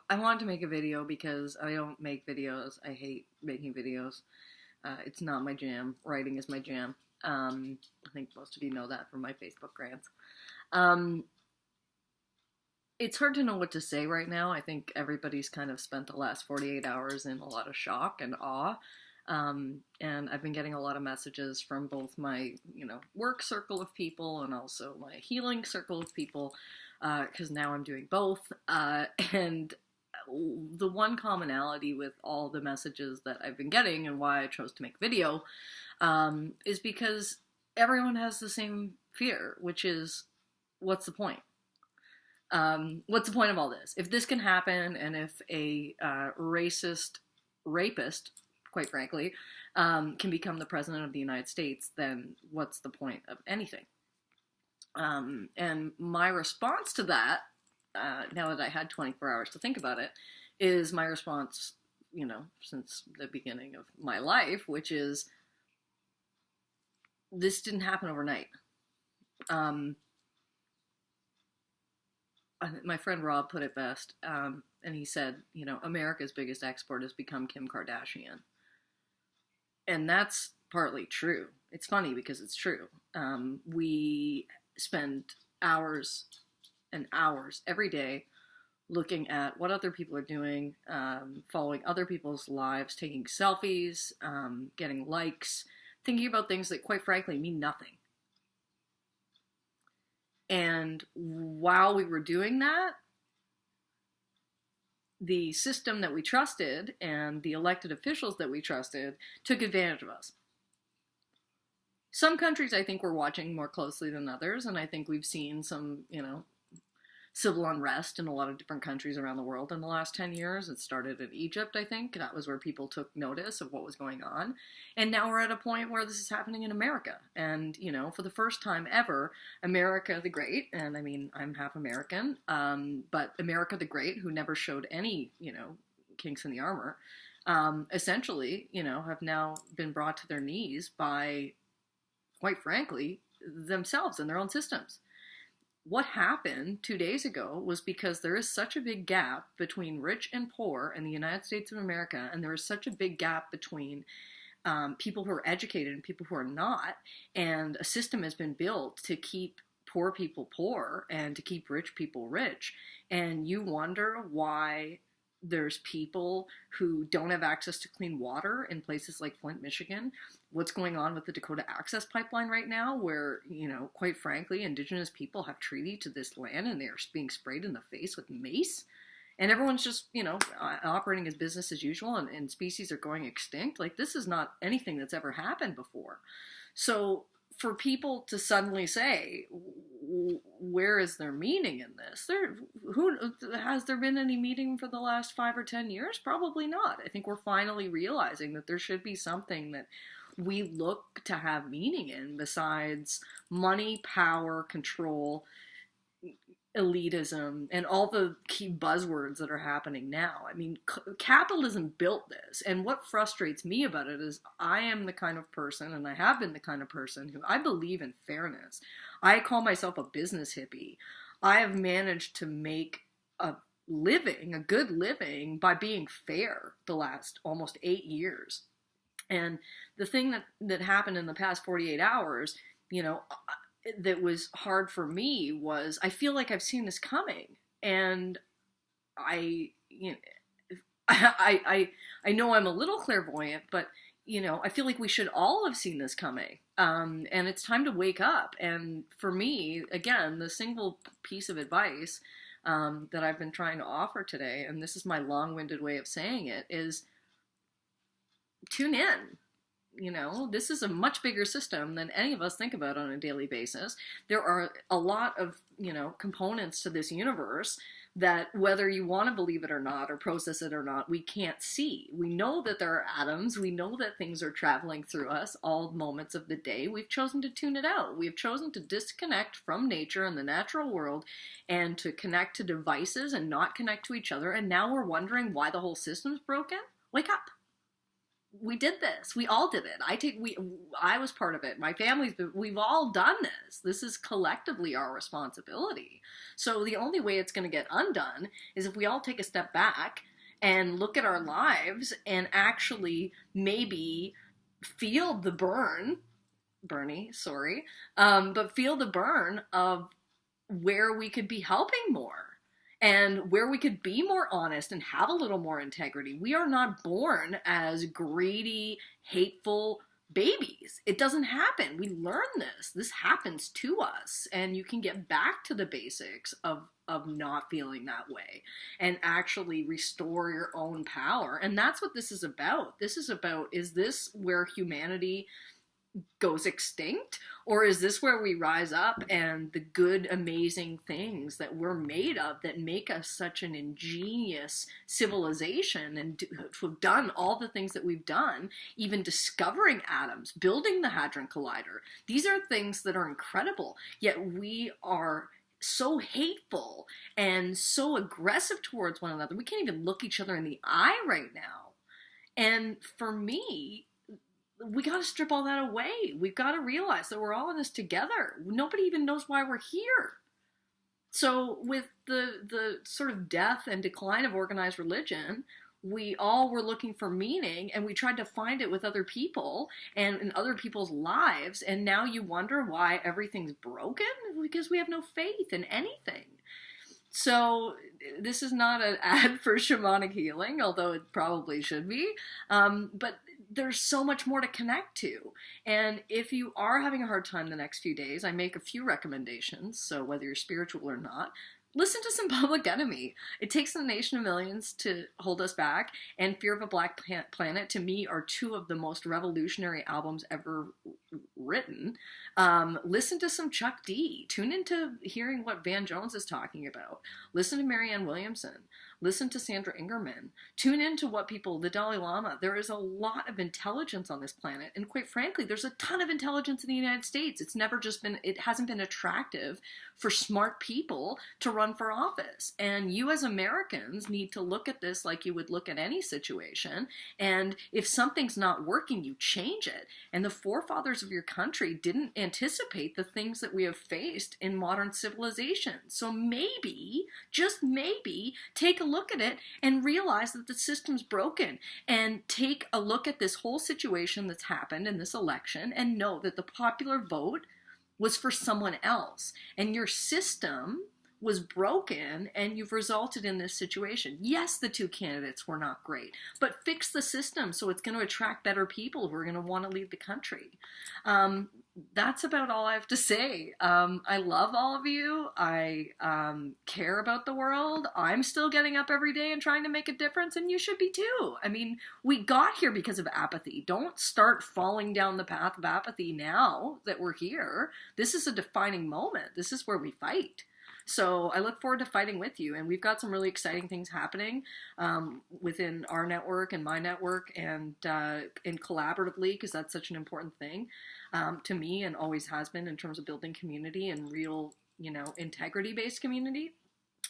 I wanted to make a video because I don't make videos. I hate making videos. It's not my jam. Writing is my jam. I think most of you know that from my Facebook rants. Um, it's hard to know what to say right now. I think everybody's kind of spent the last 48 hours in a lot of shock and awe. And I've been getting a lot of messages from both my, work circle of people and also my healing circle of people, because now I'm doing both. And the one commonality with all the messages that I've been getting and why I chose to make video, is because everyone has the same fear, which is, what's the point? What's the point of all this? If this can happen, and if a racist rapist, quite frankly, can become the president of the United States, then what's the point of anything? And my response to that, now that I had 24 hours to think about it, is my response, since the beginning of my life, which is, this didn't happen overnight. My friend Rob put it best, and he said, America's biggest export has become Kim Kardashian. And that's partly true. It's funny because it's true. We spend hours and hours every day looking at what other people are doing, following other people's lives, taking selfies, getting likes, thinking about things that, quite frankly, mean nothing. And while we were doing that, the system that we trusted and the elected officials that we trusted took advantage of us. Some countries, I think, we're watching more closely than others, and I think we've seen some, civil unrest in a lot of different countries around the world in the last 10 years. It started in Egypt, I think. That was where people took notice of what was going on. And now we're at a point where this is happening in America. And, for the first time ever, America the Great, and I mean, I'm half American, but America the Great, who never showed any, kinks in the armor, essentially, have now been brought to their knees by, quite frankly, themselves and their own systems. What happened 2 days ago was because there is such a big gap between rich and poor in the United States of America, and there is such a big gap between people who are educated and people who are not, and a system has been built to keep poor people poor and to keep rich people rich, and you wonder why there's people who don't have access to clean water in places like Flint, Michigan. What's going on with the Dakota Access Pipeline right now, where, quite frankly, Indigenous people have treaty to this land and they're being sprayed in the face with mace. And everyone's just, operating as business as usual, and species are going extinct. Like, this is not anything that's ever happened before. So for people to suddenly say, where is there meaning in this? Has there been any meaning for the last 5 or 10 years? Probably not. I think we're finally realizing that there should be something that we look to have meaning in besides money, power, control, elitism, and all the key buzzwords that are happening now. I mean, capitalism built this, and what frustrates me about it is I am the kind of person, and I have been the kind of person, who I believe in fairness. I call myself a business hippie. I have managed to make a good living, by being fair the last almost 8 years. And the thing that happened in the past 48 hours, that was hard for me was, I feel like I've seen this coming, and I know I'm a little clairvoyant, but I feel like we should all have seen this coming, and it's time to wake up. And for me, again, the single piece of advice that I've been trying to offer today, and this is my long-winded way of saying it, is tune in. This is a much bigger system than any of us think about on a daily basis. There are a lot of, components to this universe that, whether you want to believe it or not, or process it or not, we can't see. We know that there are atoms. We know that things are traveling through us all moments of the day. We've chosen to tune it out. We've chosen to disconnect from nature and the natural world, and to connect to devices and not connect to each other. And now we're wondering why the whole system's broken? Wake up. we did this. We all did it. I was part of it. My family's we've all done this. This is collectively our responsibility. So the only way it's going to get undone is if we all take a step back and look at our lives and actually maybe feel the Bernie, sorry, but feel the burn of where we could be helping more and where we could be more honest and have a little more integrity. We are not born as greedy, hateful babies. It doesn't happen. We learn this. This happens to us, and you can get back to the basics of not feeling that way and actually restore your own power. And that's what this is about. This is about, is this where humanity goes extinct, or is this where we rise up and the good, amazing things that we're made of that make us such an ingenious civilization and to have done all the things that we've done, even discovering atoms, building the Hadron Collider. These are things that are incredible, yet we are so hateful and so aggressive towards one another. We can't even look each other in the eye right now. And for me, we got to strip all that away. We've got to realize that we're all in this together. Nobody even knows why we're here. So with the sort of death and decline of organized religion, we all were looking for meaning, and we tried to find it with other people and in other people's lives. And now you wonder why everything's broken? Because we have no faith in anything. So this is not an ad for shamanic healing, although it probably should be. But there's so much more to connect to. And if you are having a hard time the next few days, I make a few recommendations. So whether you're spiritual or not, listen to some Public Enemy. It Takes a Nation of Millions to Hold Us Back and Fear of a Black Planet, to me, are two of the most revolutionary albums ever written. Listen to some Chuck D. Tune into hearing what Van Jones is talking about. Listen to Marianne Williamson. Listen to Sandra Ingerman. Tune into what people, the Dalai Lama. There is a lot of intelligence on this planet. And quite frankly, there's a ton of intelligence in the United States. It hasn't been attractive for smart people to run for office. And you as Americans need to look at this like you would look at any situation. And if something's not working, you change it. And the forefathers of your country didn't anticipate the things that we have faced in modern civilization. So maybe, just maybe, take a look at it and realize that the system's broken, and take a look at this whole situation that's happened in this election and know that the popular vote was for someone else, and your system was broken, and you've resulted in this situation. Yes, the two candidates were not great, but fix the system so it's going to attract better people who are going to want to lead the country. That's about all I have to say. I love all of you. I care about the world. I'm still getting up every day and trying to make a difference, and you should be too. I mean, we got here because of apathy. Don't start falling down the path of apathy now that we're here. This is a defining moment. This is where we fight. So I look forward to fighting with you. And we've got some really exciting things happening within our network and my network, and collaboratively, because that's such an important thing to me and always has been in terms of building community and real, integrity-based community.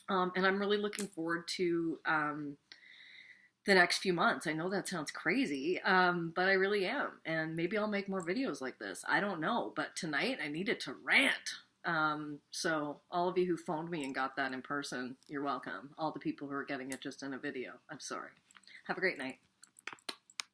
And I'm really looking forward to the next few months. I know that sounds crazy, but I really am. And maybe I'll make more videos like this. I don't know. But tonight I needed to rant. So all of you who phoned me and got that in person, you're welcome. All the people who are getting it just in a video, I'm sorry. Have a great night.